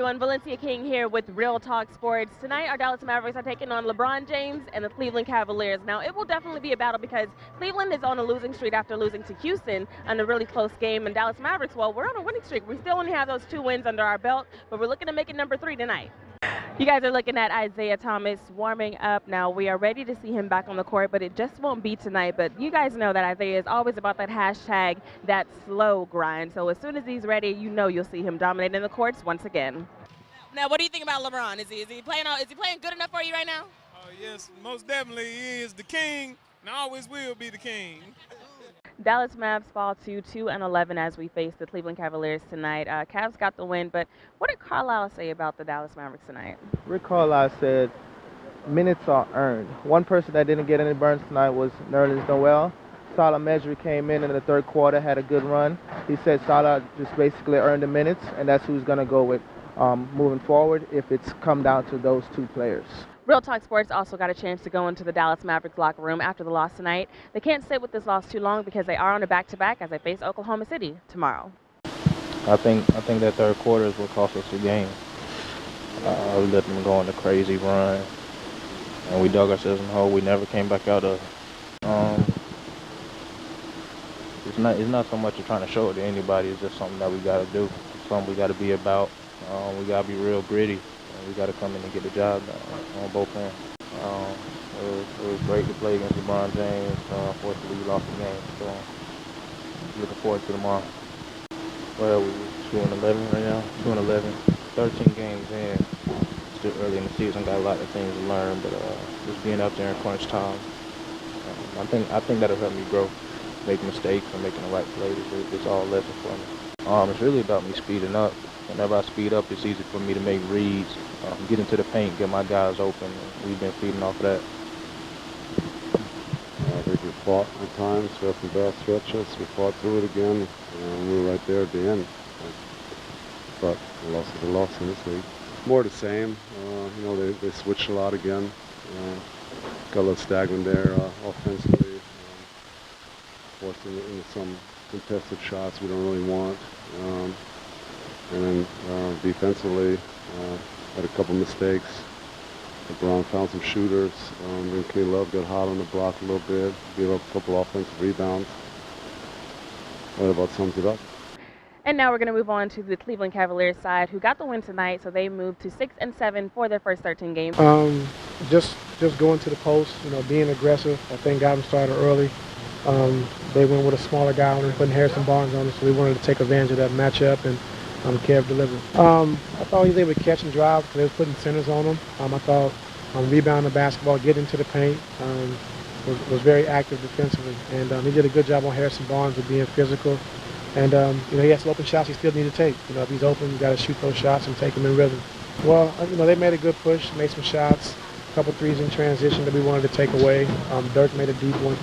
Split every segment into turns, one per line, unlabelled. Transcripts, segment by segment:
everyone. Valencia King here with Real Talk Sports. Tonight, our Dallas Mavericks are taking on LeBron James and the Cleveland Cavaliers. Now, it will definitely be a battle because Cleveland is on a losing streak after losing to Houston on a really close game. And Dallas Mavericks, well, we're on a winning streak. We still only have those 2 wins under our belt, but we're looking to make it number 3 tonight. You guys are looking at Isaiah Thomas warming up. Now, we are ready to see him back on the court, but it just won't be tonight. But you guys know that Isaiah is always about that hashtag, that slow grind. So as soon as he's ready, you know you'll see him dominating the courts once again. Now, what do you think about LeBron? Is he playing good enough for you right now?
Oh, yes, most definitely he is the king and always will be the king.
Dallas Mavs fall to 2-11 as we face the Cleveland Cavaliers tonight. Cavs got the win, but what did Carlisle say about the Dallas Mavericks tonight?
Rick Carlisle said minutes are earned. One person that didn't get any burns tonight was Nerlens Noel. Salah Mejri came in the third quarter, had a good run. He said Salah just basically earned the minutes, and that's who he's going to go with moving forward if it's come down to those 2 players.
Real Talk Sports also got a chance to go into the Dallas Mavericks locker room after the loss tonight. They can't sit with this loss too long because they are on a back-to-back as they face Oklahoma City tomorrow.
I think that third quarter is what cost us the game. We let them go on a crazy run, and we dug ourselves in the hole. We never came back out of. It's not so much of trying to show it to anybody. It's just something that we got to do. It's something we got to be about. We got to be real gritty. We got to come in and get the job done on both ends. It was great to play against LeBron James. Unfortunately, we lost the game. So looking forward to tomorrow. Well, we're 2-11 right now. 2-11. 13 games in. Still early in the season. Got a lot of things to learn, but just being up there in crunch time, I think that'll help me grow. Make mistakes and making the right plays. It's all a lesson for me. It's really about me speeding up. Whenever I speed up, it's easy for me to make reads, get into the paint, get my guys open. We've been feeding off of that.
I think we fought at times, we had some bad stretches. We fought through it again, and we were right there at the end. But a loss is a loss in this league. More the same. They switched a lot again. Got a little stagnant there offensively. Forced into some contested shots we don't really want. And then defensively, had a couple mistakes. LeBron found some shooters. Then K-Love got hot on the block a little bit. Gave up a couple offensive rebounds. That about sums it up.
And now we're going to move on to the Cleveland Cavaliers side, who got the win tonight, so they moved to 6-7 for their first 13 games.
Just going to the post, being aggressive. I think got them started early. They went with a smaller guy on him, putting Harrison Barnes on him, so we wanted to take advantage of that matchup, and Kev delivered. I thought he was able to catch and drive because they were putting centers on him. I thought rebounding the basketball, getting into the paint, was very active defensively, and he did a good job on Harrison Barnes of being physical. And he has some open shots he still needs to take. If he's open, you got to shoot those shots and take them in rhythm. Well, they made a good push, made some shots, a couple threes in transition that we wanted to take away. Dirk made a deep one.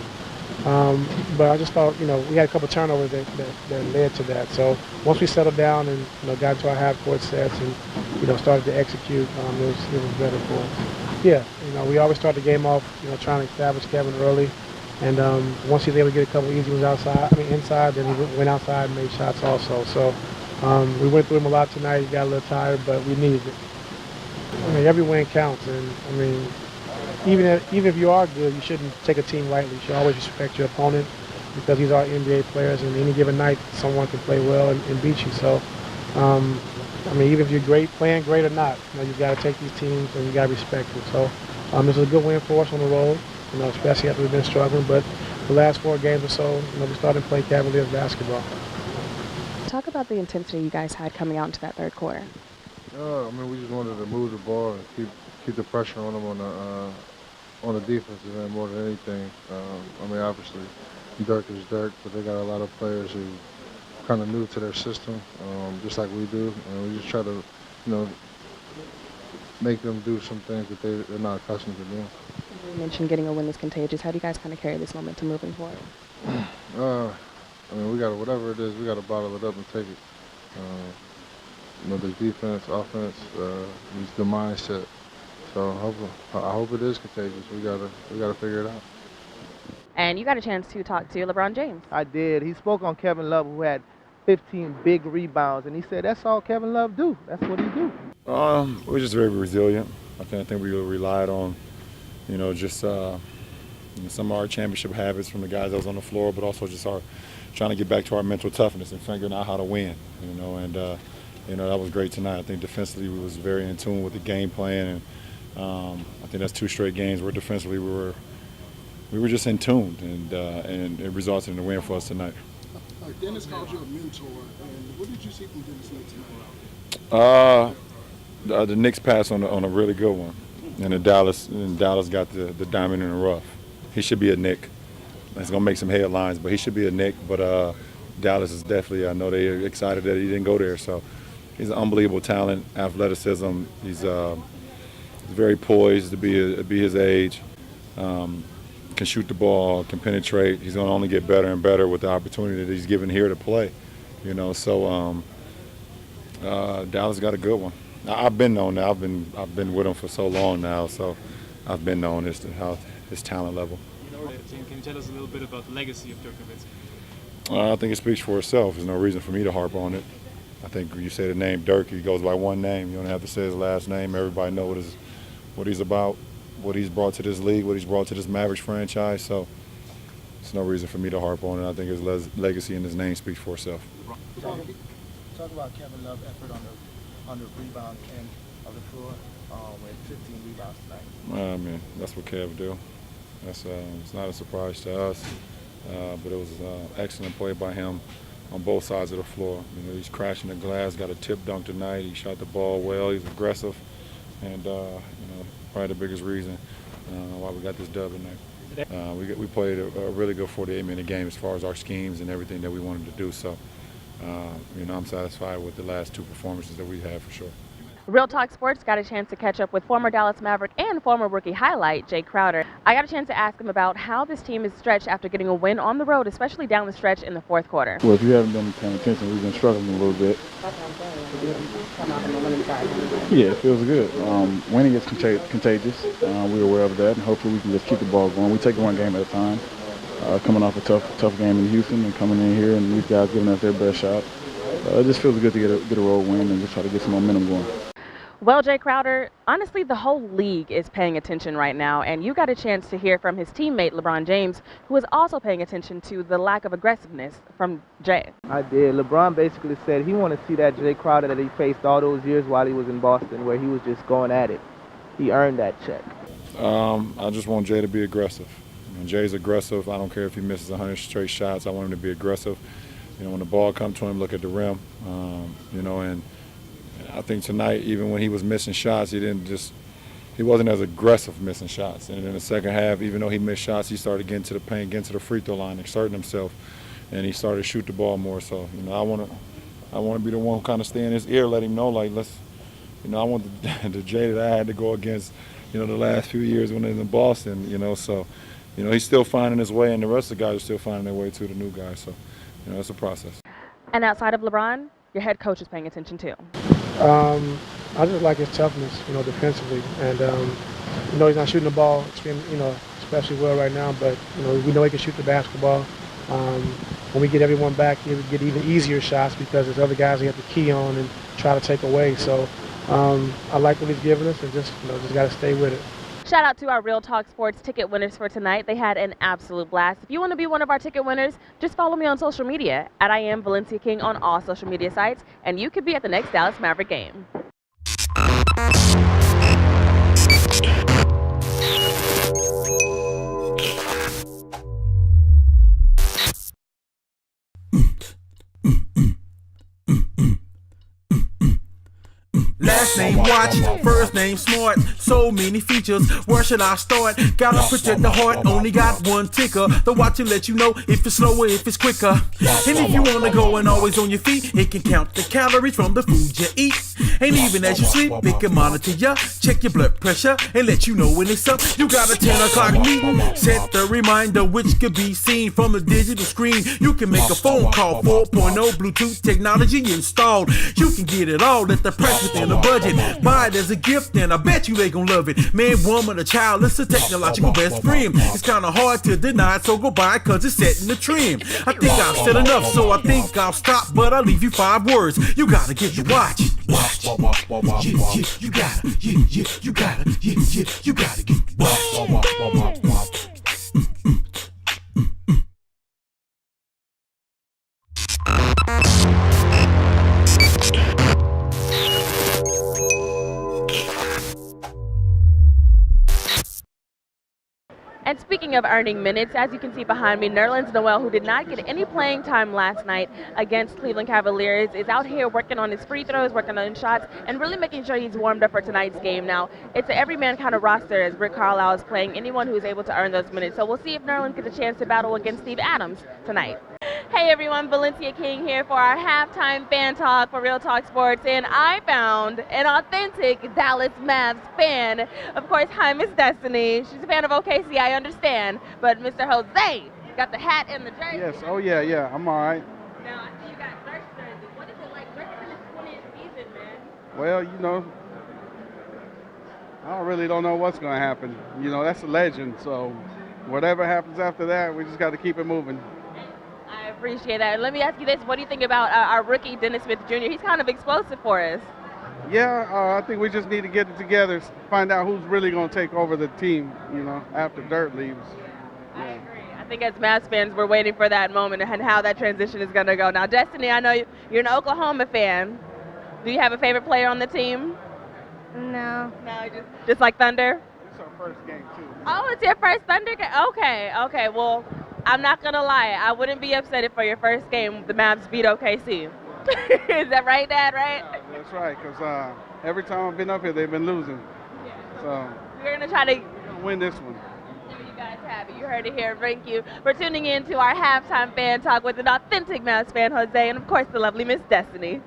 But I just thought, we had a couple turnovers that led to that. So once we settled down and, got into our half-court sets and, started to execute, it was better for us. Yeah, we always start the game off, trying to establish Kevin early. And once he was able to get a couple easy ones inside, then he went outside and made shots also. So we went through him a lot tonight. He got a little tired, but we needed it. Every win counts. And, even if you are good, you shouldn't take a team lightly. You should always respect your opponent because these are NBA players, and any given night, someone can play well and beat you. So, even if you're playing great or not, you've got to take these teams and you got to respect them. So, this is a good win for us on the road, especially after we've been struggling. But the last 4 games or so, we started to play Cavaliers basketball.
Talk about the intensity you guys had coming out into that third quarter.
We just wanted to move the ball and keep the pressure on them on the defensive end more than anything. Obviously, Dirk is Dirk, but they got a lot of players who kind of new to their system, just like we do, and we just try to, make them do some things that they're not accustomed to doing.
You mentioned getting a win is contagious. How do you guys kind of carry this momentum moving forward?
We got to, whatever it is, we got to bottle it up and take it. There's defense, offense, there's the mindset. So I hope it is contagious. We gotta figure it out.
And you got a chance to talk to LeBron James.
I did. He spoke on Kevin Love, who had 15 big rebounds. And he said that's all Kevin Love do. That's what he do.
We're just very resilient. I think we relied on, just some of our championship habits from the guys that was on the floor, but also just our trying to get back to our mental toughness and figuring out how to win. And that was great tonight. I think defensively we was very in tune with the game plan, and I think that's 2 straight games where defensively we were just in tune, and it resulted in a win for us tonight.
Dennis called you a mentor, and what did you see from Dennis tonight?
The Knicks pass on a really good one, and Dallas got the diamond in the rough. He should be a Knick. It's gonna make some headlines, but he should be a Knick. But Dallas is definitely. I know they're excited that he didn't go there. So he's an unbelievable talent, athleticism. He's very poised to be his age. Can shoot the ball, can penetrate. He's gonna only get better and better with the opportunity that he's given here to play. So Dallas got a good one. I've been known now. I've been with him for so long now, so I've been known as to how his talent level.
Can you tell us a little bit about the legacy of Dirk Nowitzki?
I think it speaks for itself. There's no reason for me to harp on it. I think when you say the name Dirk, he goes by one name. You don't have to say his last name. Everybody knows what he's about, what he's brought to this league, what he's brought to this Mavericks franchise. So there's no reason for me to harp on it. I think his legacy and his name speaks for itself.
Talk about Kevin Love's effort on the rebound end of the floor with 15 rebounds tonight.
I mean, that's what Kev do. It's not a surprise to us, but it was an excellent play by him on both sides of the floor. He's crashing the glass, got a tip dunk tonight. He shot the ball well. He's aggressive, and probably the biggest reason why we got this dub tonight. We played a really good 48-minute game as far as our schemes and everything that we wanted to do. So, I'm satisfied with the last 2 performances that we had for sure.
Real Talk Sports got a chance to catch up with former Dallas Maverick and former rookie highlight, Jay Crowder. I got a chance to ask him about how this team is stretched after getting a win on the road, especially down the stretch in the 4th quarter.
Well, if you haven't been paying attention, we've been struggling a little bit. Yeah, it feels good. Winning is contagious. We're aware of that, and hopefully we can just keep the ball going. We take it one game at a time. Coming off a tough game in Houston and coming in here, and these guys giving us their best shot. It just feels good to get a road win and just try to get some momentum going.
Well, Jay Crowder, honestly, the whole league is paying attention right now, and you got a chance to hear from his teammate, LeBron James, who is also paying attention to the lack of aggressiveness from Jay.
I did. LeBron basically said he wanted to see that Jay Crowder that he faced all those years while he was in Boston, where he was just going at it. He earned that check.
I just want Jay to be aggressive. When Jay's aggressive, I don't care if he misses 100 straight shots. I want him to be aggressive. When the ball comes to him, look at the rim. And I think tonight, even when he was missing shots, he wasn't as aggressive missing shots. And in the second half, even though he missed shots, he started getting to the paint, getting to the free throw line, exerting himself, and he started to shoot the ball more. So, I want to be the one who kind of stay in his ear, let him know, I want the Jay that I had to go against, the last few years when he was in Boston, So, he's still finding his way, and the rest of the guys are still finding their way to the new guys. So, it's a process.
And outside of LeBron, your head coach is paying attention too.
I just like his toughness, defensively, and he's not shooting the ball especially well right now, but we know he can shoot the basketball. When we get everyone back, he'll get even easier shots because there's other guys he have to key on and try to take away. So I like what he's giving us, and just got to stay with it.
Shout out to our Real Talk Sports ticket winners for tonight. They had an absolute blast. If you want to be one of our ticket winners, just follow me on social media at I am Valencia King on all social media sites, and you could be at the next Dallas Maverick game.
Last name watch, first name smart, so many features, where should I start? Gotta protect the heart, only got one ticker. The watch will let you know if it's slower, if it's quicker. And if you wanna go and always on your feet, it can count the calories from the food you eat. And even as you sleep, it can monitor ya, check your blood pressure, and let you know when it's up. You got a 10 o'clock meeting, set the reminder which could be seen from a digital screen. You can make a phone call, 4.0 Bluetooth technology installed. You can get it all at the price within the budget. Buy it as a gift and I bet you they gon' love it. Man, woman, a child, it's a technological best friend. It's kinda hard to deny, so go by, cause it's setting the trend. I think I've said enough, so I think I'll stop, but I'll leave you 5 words. You gotta get to watch. Watch. Yeah, you gotta. Yeah, you gotta. Yeah, you gotta get to watch.
And speaking of earning minutes, as you can see behind me, Nerlens Noel, who did not get any playing time last night against Cleveland Cavaliers, is out here working on his free throws, working on his shots, and really making sure he's warmed up for tonight's game. Now, it's an every-man kind of roster as Rick Carlisle is playing anyone who's able to earn those minutes. So we'll see if Nerlens gets a chance to battle against Steve Adams tonight. Hey everyone, Valencia King here for our halftime fan talk for Real Talk Sports, and I found an authentic Dallas Mavs fan. Of course, hi Miss Destiny. She's a fan of OKC, I understand, but Mr. Jose got the hat and the jersey.
Yes, oh yeah, I'm all right.
Now, I see you got Dirk's jersey. What is it like working in this 20th season, man?
Well, you know, I really don't know what's going to happen. You know, that's a legend, so whatever happens after that, we just got to keep it moving.
I appreciate that. Let me ask you this. What do you think about our rookie, Dennis Smith Jr.? He's kind of explosive for us.
Yeah, I think we just need to get it together, find out who's really going to take over the team, you know, after Dirk leaves.
I agree. I think as Mavs fans, we're waiting for that moment and how that transition is going to go. Now, Destiny, I know you're an Oklahoma fan. Do you have a favorite player on the team?
No.
No, just like Thunder?
It's our first game, too.
Oh, it's your first Thunder game? Okay. Well, I'm not going to lie. I wouldn't be upset if for your first game the Mavs beat OKC. Is that right, Dad, right?
Yeah, that's right, because every time I've been up here, they've been losing.
Yeah.
So
we're going to try to
win this one.
You guys have it. You heard it here. Thank you for tuning in to our halftime fan talk with an authentic Mavs fan, Jose, and of course the lovely Miss Destiny.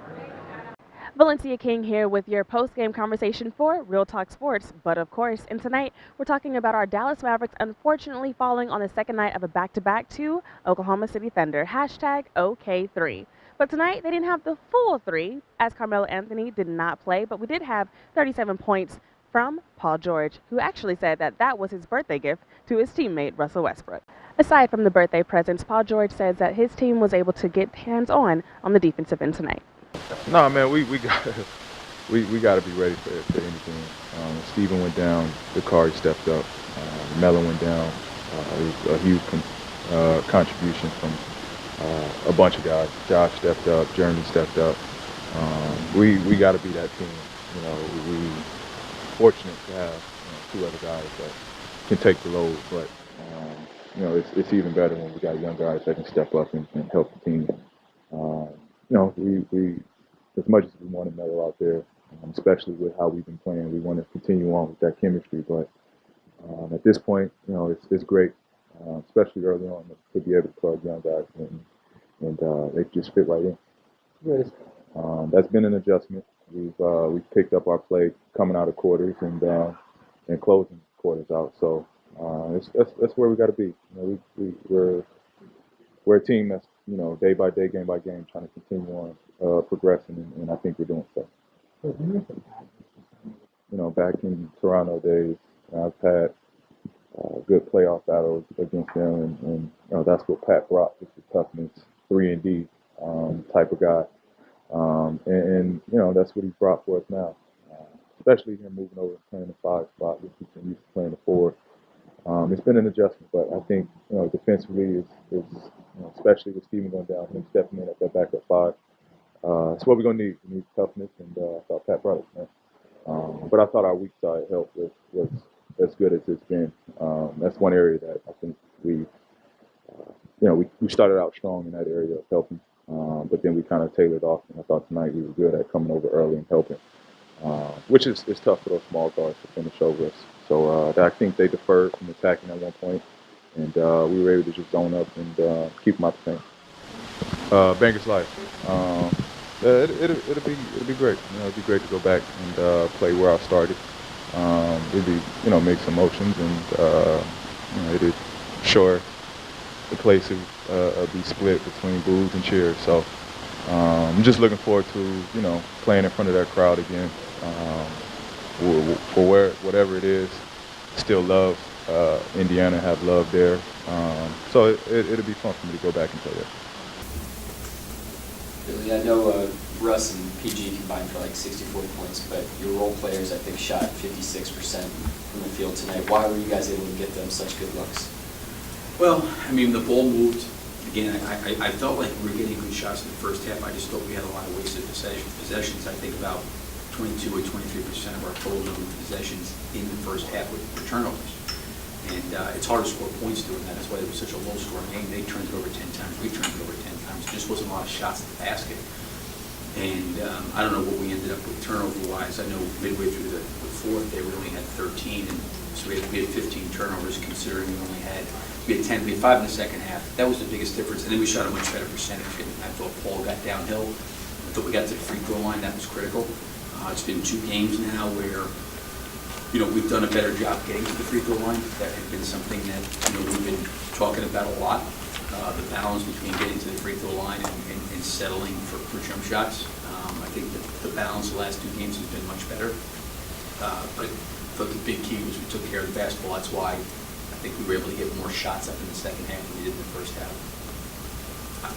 Valencia King here with your post-game conversation for Real Talk Sports. But of course, and tonight we're talking about our Dallas Mavericks unfortunately falling on the second night of a back-to-back to Oklahoma City Thunder, #OK3. But tonight they didn't have the full 3 as Carmelo Anthony did not play, but we did have 37 points from Paul George, who actually said that was his birthday gift to his teammate Russell Westbrook. Aside from the birthday presents, Paul George says that his team was able to get hands-on the defensive end tonight.
No, man, we got to be ready for anything. Steven went down, Dakari stepped up, Melo went down. It was a huge contribution from a bunch of guys. Josh stepped up, Jeremy stepped up. We got to be that team. You know, we fortunate to have 2 other guys that can take the load, but you know, it's even better when we got young guys that can step up and help the team. You know, we as much as we want Melo out there, especially with how we've been playing, we want to continue on with that chemistry. But at this point, you know, it's great, especially early on, to be able to plug young guys in, and they just fit right in.
Yes.
That's been an adjustment. We've picked up our play coming out of quarters and closing quarters out. So that's where we got to be. You know, we're a team that's, you know, day by day, game by game, trying to continue on progressing, and I think we're doing so. You know, back in Toronto days, I've had good playoff battles against them, and you know, that's what Pat brought, just the toughness, 3-and-D type of guy. And you know, that's what he's brought for us now, especially him moving over and playing the 5 spot, which he's been used to playing the 4. It's been an adjustment, but I think, you know, defensively is you know, especially with Steven going down, him stepping in at that backup 5. It's what we're gonna need. We need toughness, and I thought Pat brought it, man. But I thought our weak side help was as good as it's been. That's one area that I think we started out strong in that area of helping, but then we kind of tailored off, and I thought tonight we were good at coming over early and helping, which is tough for those small guards to finish over us. So I think they deferred from attacking at one point, and we were able to just zone up and keep them out the paint. Banger's Life. It'll be great. You know, it'd be great to go back and play where I started. It'd be, you know, make some motions, and you know, it'd sure the place would be split between boos and cheers. So I'm just looking forward to, you know, playing in front of that crowd again. for whatever it is, still love Indiana, have love there. So it'll be fun for me to go back and play there.
Billy, I know Russ and PG combined for like 64 points, but your role players, I think, shot 56% from the field tonight. Why were you guys able to get them such good looks?
Well, I mean, the ball moved. Again, I felt like we were getting good shots in the first half. I just thought we had a lot of wasted possessions. I think about 22 or 23% of our total number of possessions in the first half were turnovers. And it's hard to score points doing that. That's why it was such a low-scoring game. They turned it over 10 times. We turned it over 10 times. There just wasn't a lot of shots at the basket. And I don't know what we ended up with turnover-wise. I know midway through the fourth, they only had 13. And so we had 15 turnovers, considering we had 10. We had 5 in the second half. That was the biggest difference. And then we shot a much better percentage. And I thought Paul got downhill. I thought we got to the free throw line. That was critical. It's been 2 games now where, you know, we've done a better job getting to the free throw line. That had been something that, you know, we've been talking about a lot. The balance between getting to the free throw line and settling for jump shots. I think the balance the last 2 games has been much better. But the big key was we took care of the basketball. That's why I think we were able to get more shots up in the second half than we did in the first half.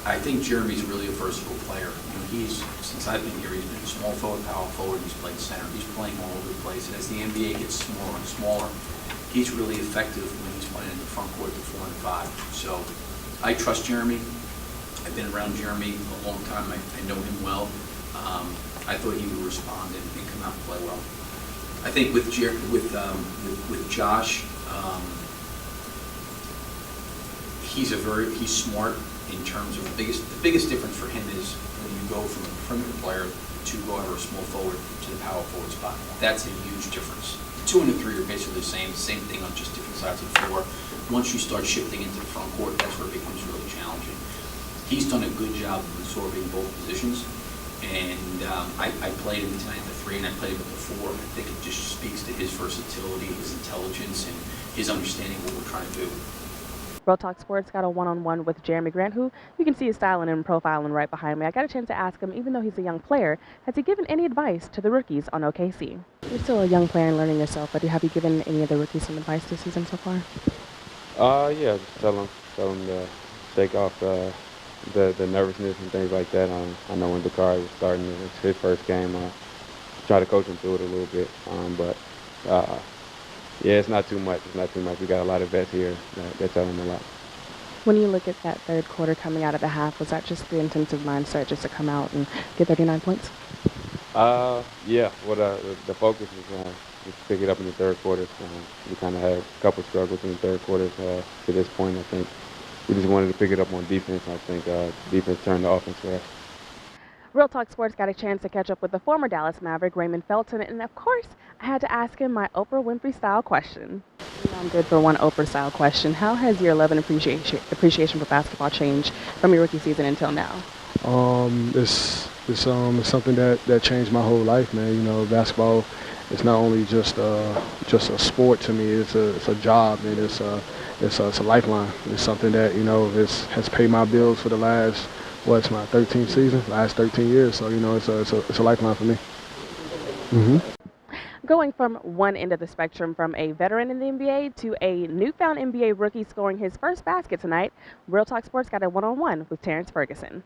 I think Jeremy's really a versatile player. You know, since I've been here, he's been a small forward, power forward, he's played center. He's playing all over the place. And as the NBA gets smaller and smaller, he's really effective when he's playing in the front court to 4 and 5. So I trust Jeremy. I've been around Jeremy a long time. I know him well. I thought he would respond and come out and play well. I think with Josh, he's smart in terms of the biggest difference for him is when you go from a perimeter player to guard or a small forward to the power forward spot. That's a huge difference. The 2 and the 3 are basically the same thing on just different sides of the floor. Once you start shifting into the front court, that's where it becomes really challenging. He's done a good job of absorbing both positions. And I played him tonight at the 3, and I played him at the 4. I think it just speaks to his versatility, his intelligence, and his understanding of what we're trying to do.
Real Talk Sports got a one-on-one with Jeremy Grant, who you can see his styling and profiling right behind me. I got a chance to ask him, even though he's a young player, has he given any advice to the rookies on OKC? You're still a young player and learning yourself, but have you given any of the rookies some advice this season so far?
Yeah, just tell them to shake off the nervousness and things like that. I know when Dakari was starting his first game, try to coach him through it a little bit. Yeah, it's not too much. We got a lot of vets here that tell him a lot.
When you look at that third quarter coming out of the half, was that just the intensive mindset just to come out and get 39 points?
Yeah. Well, the focus was just pick it up in the third quarter. We kind of had a couple struggles in the third quarter to this point. I think we just wanted to pick it up on defense. I think defense turned the offense for us.
Real Talk Sports got a chance to catch up with the former Dallas Maverick, Raymond Felton, and of course, I had to ask him my Oprah Winfrey style question. You know, I'm good for one Oprah style question. How has your love and appreciation for basketball changed from your rookie season until now?
It's something that changed my whole life, man. You know, basketball is not only just a sport to me. It's a job, and it's a lifeline. It's something that, you know, has paid my bills for the last, what's my 13th season, last 13 years. So, you know, it's a lifeline for me. Mm-hmm.
Going from one end of the spectrum, from a veteran in the NBA to a newfound NBA rookie scoring his first basket tonight, Real Talk Sports got a one-on-one with Terrence Ferguson.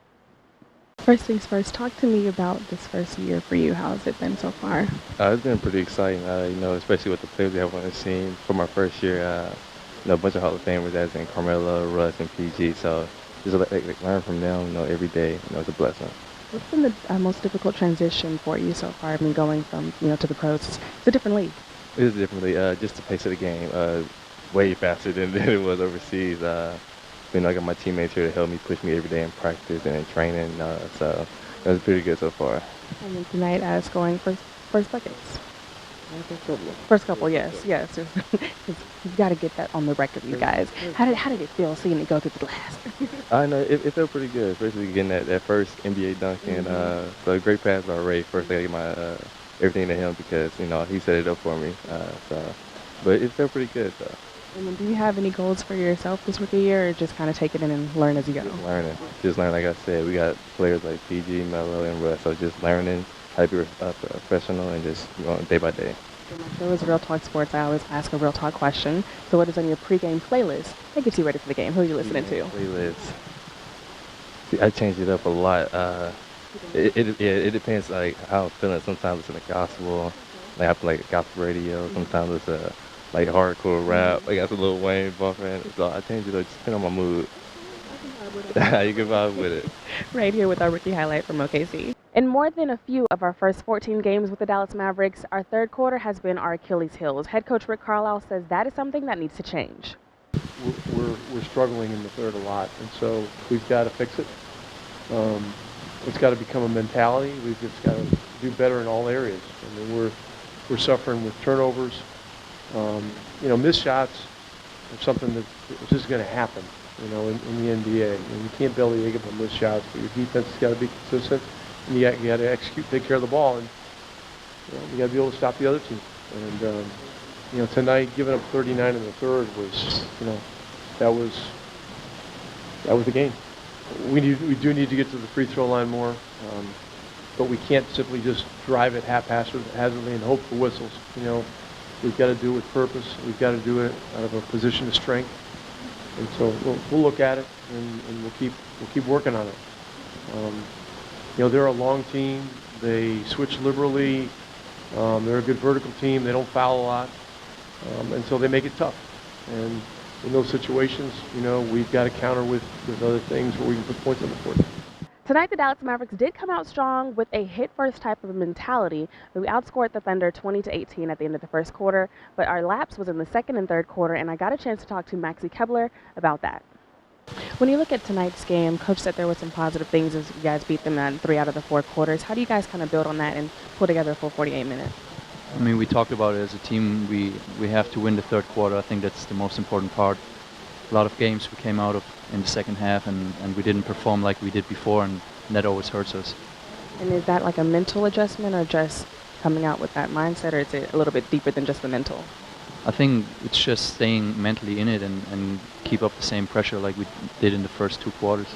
First things first, talk to me about this first year for you. How has it been so far?
It's been pretty exciting, you know, especially with the players we have on the team. For my first year, you know, a bunch of Hall of Famers, as in Carmelo, Russ, and PG. So just learn from them, you know, every day. You know, it's a blessing.
What's been the most difficult transition for you so far? I mean, going from, you know, to the pros, it's a different league.
It is differently, just the pace of the game, way faster than it was overseas. You know, I got my teammates here to help me, push me every day in practice and in training. So it was pretty good so far.
And then tonight, scoring first buckets. First couple, yes. Because you've got to get that on the record, you guys. How did it feel seeing it go through the glass?
I know it felt pretty good, especially getting that first NBA dunk. And so a great pass by Ray. First, I gave my everything to him because, you know, he set it up for me. But it felt pretty good, though.
And then do you have any goals for yourself this rookie year, or just kind of take it in and learn as you go?
Just learn, like I said. We got players like PG, Melo, and Russ, so just learning how to be professional and just going day by day.
My show is Real Talk Sports. I always ask a Real Talk question. So what is on your pregame playlist that gets you ready for the game? Who are you listening to?
Playlist. See, I change it up a lot. It depends like how I'm feeling. Sometimes it's in the gospel. Like I play gospel radio. Sometimes it's like hardcore rap. I got some Lil Wayne bumping. So I change it up just depending on my mood. You can vibe with it.
Right here with our rookie highlight from OKC. In more than a few of our first 14 games with the Dallas Mavericks, our third quarter has been our Achilles heels. Head coach Rick Carlisle says that is something that needs to change.
We're struggling in the third a lot, and so we've got to fix it. It's got to become a mentality. We've just got to do better in all areas. I mean, we're suffering with turnovers. Missed shots are something that is just going to happen. In the NBA, and you can't bellyache about missed shots, but your defense has got to be consistent, and you got to execute, take care of the ball, and you got to be able to stop the other team. And tonight, giving up 39 in the third was, that was the game. We do need to get to the free throw line more, but we can't simply just drive it haphazardly and hope for whistles. We've got to do it with purpose. We've got to do it out of a position of strength. And so we'll look at it and we'll keep working on it. They're a long team. They switch liberally. They're a good vertical team. They don't foul a lot, and so they make it tough. And in those situations, we've got to counter with other things where we can put points on the board.
Tonight, the Dallas Mavericks did come out strong with a hit-first type of mentality. We outscored the Thunder 20-18 at the end of the first quarter, but our lapse was in the second and third quarter, and I got a chance to talk to Maxi Kebler about that. When you look at tonight's game, Coach said there were some positive things as you guys beat them in 3 out of the 4 quarters. How do you guys kind of build on that and pull together a full 48 minutes?
I mean, we talked about it as a team. We have to win the third quarter. I think that's the most important part. A lot of games we came out of in the second half and we didn't perform like we did before, and that always hurts us.
And is that like a mental adjustment or just coming out with that mindset, or is it a little bit deeper than just the mental?
I think it's just staying mentally in it and keep up the same pressure like we did in the first 2 quarters.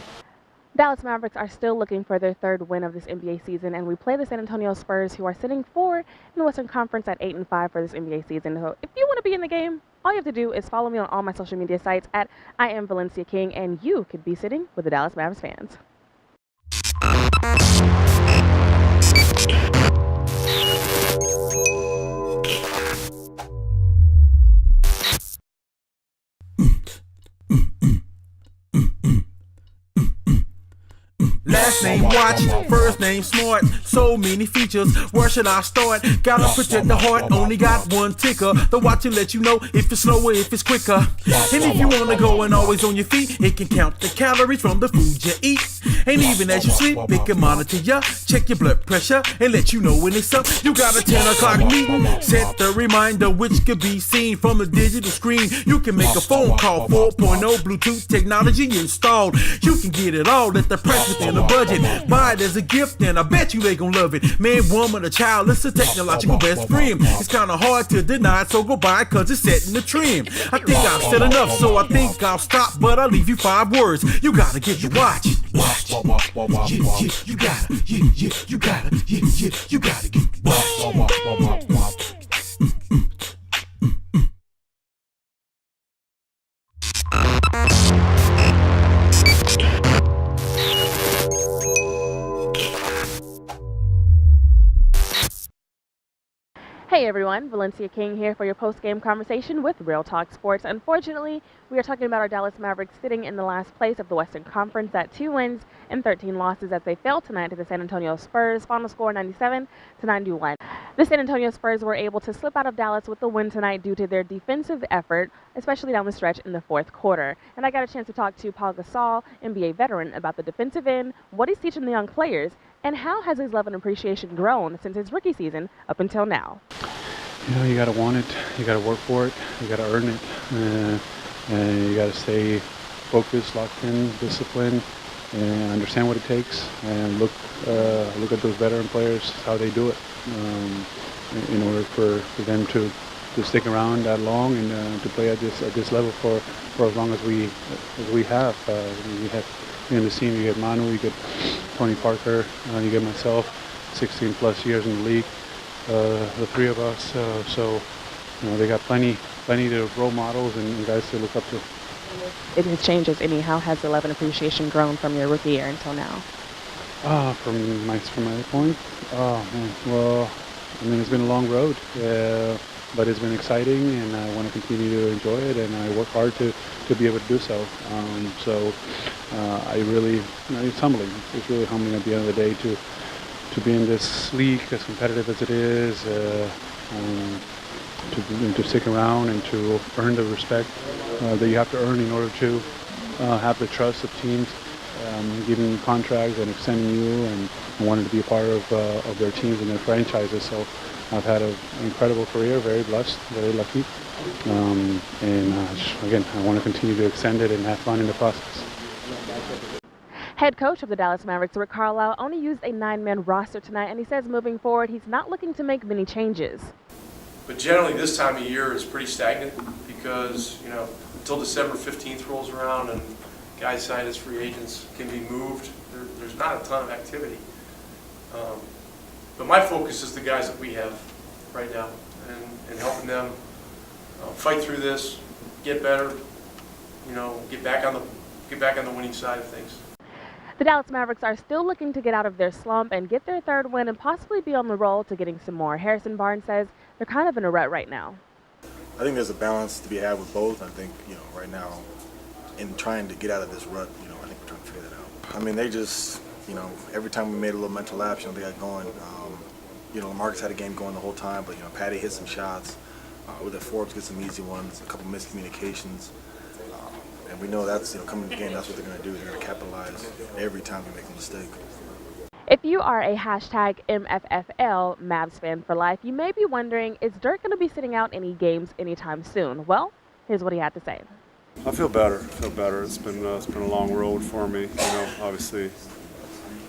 Dallas Mavericks are still looking for their 3rd win of this NBA season, and we play the San Antonio Spurs, who are sitting 4 in the Western Conference at 8-5 for this NBA season. So if you want to be in the game, all you have to do is follow me on all my social media sites at I am Valencia King, and you could be sitting with the Dallas Mavericks fans.
Last name watch, first name smart, so many features, where should I start? Gotta protect the heart, only got one ticker. The watch will let you know if it's slower, if it's quicker. And if you wanna go and always on your feet, it can count the calories from the food you eat. And even as you sleep, it can monitor ya, check your blood pressure, and let you know when it's up. You got a 10 o'clock meeting, set the reminder which could be seen from a digital screen. You can make a phone call, 4.0 Bluetooth technology installed. You can get it all at the price within a budget. Buy it as a gift and I bet you they gon' love it. Man, woman, or child, it's a technological best friend. It's kinda hard to deny it, so go buy it cause it's setting the trim. I think I've said enough, so I think I'll stop, but I'll leave you 5 words. You gotta get your watch. Watch. Yeah, you gotta. Yeah, you gotta. Yeah, you gotta get your watch.
Hey everyone, Valencia King here for your post-game conversation with Real Talk Sports. Unfortunately, we are talking about our Dallas Mavericks sitting in the last place of the Western Conference at 2 wins and 13 losses as they fell tonight to the San Antonio Spurs. Final score 97-91. The San Antonio Spurs were able to slip out of Dallas with the win tonight due to their defensive effort, especially down the stretch in the 4th quarter. And I got a chance to talk to Paul Gasol, NBA veteran, about the defensive end, what he's teaching the young players, and how has his love and appreciation grown since his rookie season up until now.
You got to want it, you got to work for it, you got to earn it, and you got to stay focused, locked in, disciplined, and understand what it takes, and look at those veteran players, how they do it, in order for them to stick around that long and to play at this level for as long as we have. You have in the team, you get Manu, you get Tony Parker, you get myself, 16 plus years in the league. the three of us. So they got plenty of role models and guys to look up to.
It has changed as any. How has 11 appreciation grown from your rookie year until now?
From my point, man. Well, I mean, it's been a long road, but it's been exciting, and I want to continue to enjoy it, and I work hard to be able to do so. I really, it's humbling. It's really humbling at the end of the day to be in this league as competitive as it is, to stick around and to earn the respect that you have to earn in order to have the trust of teams giving you contracts and extending you and wanting to be a part of their teams and their franchises. So I've had an incredible career, very blessed, very lucky. Again, I want to continue to extend it and have fun in the process.
Head coach of the Dallas Mavericks, Rick Carlisle, only used a 9-man roster tonight, and he says moving forward he's not looking to make many changes.
But generally this time of year is pretty stagnant because, until December 15th rolls around and guys signed as free agents can be moved, there's not a ton of activity. But my focus is the guys that we have right now and helping them fight through this, get better, get back on the winning side of things.
The Dallas Mavericks are still looking to get out of their slump and get their third win and possibly be on the roll to getting some more. Harrison Barnes says they're kind of in a rut right now.
I think there's a balance to be had with both. I think, right now, in trying to get out of this rut, I think we're trying to figure that out. I mean, they just, every time we made a little mental lapse, they got going. Lamarcus had a game going the whole time, but, Patty hit some shots. With the Forbes get some easy ones, a couple miscommunications. And we know that's, coming to the game, that's what they're going to do. They're going to capitalize every time we make a mistake.
If you are a hashtag MFFL Mavs fan for life, you may be wondering, is Dirk going to be sitting out any games anytime soon? Well, here's what he had to say.
I feel better. It's been a long road for me. Obviously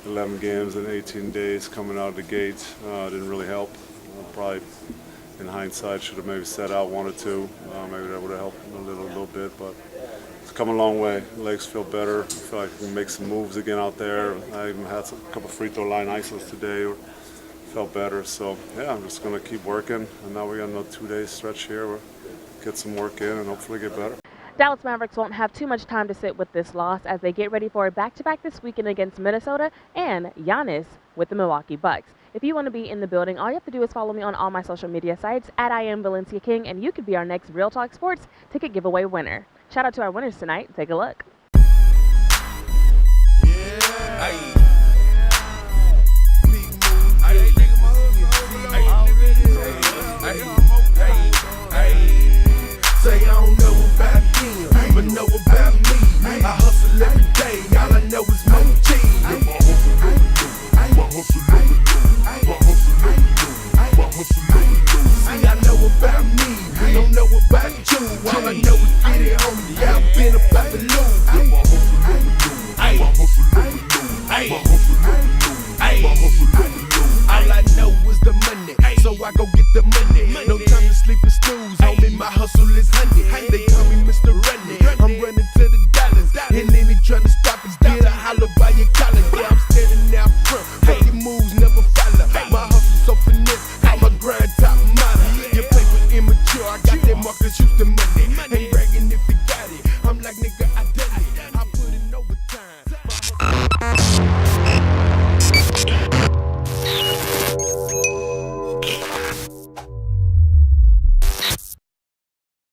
11 games in 18 days coming out of the gate didn't really help. Probably in hindsight should have maybe set out one or two. Maybe that would have helped a little bit, but it's come a long way. Legs feel better. I feel like I can make some moves again out there. I even had a couple free throw line isos today. Felt better. So yeah, I'm just gonna keep working. And now we got another 2-day stretch here. We'll get some work in and hopefully get better.
Dallas Mavericks won't have too much time to sit with this loss as they get ready for a back-to-back this weekend against Minnesota and Giannis with the Milwaukee Bucks. If you want to be in the building, all you have to do is follow me on all my social media sites at I am Valencia King, and you could be our next Real Talk Sports ticket giveaway winner. Shout out to our winners tonight. Take a look.
Say I don't know about them, but know about me. I hustle every day, all I know is more cheese. See, I know about me, don't know about you. All I know is get it, homie. I've been about the loop. All I know is the money, so I go get the money. No time to sleep and snooze, homie. My hustle is honey. They call me Mr. Running.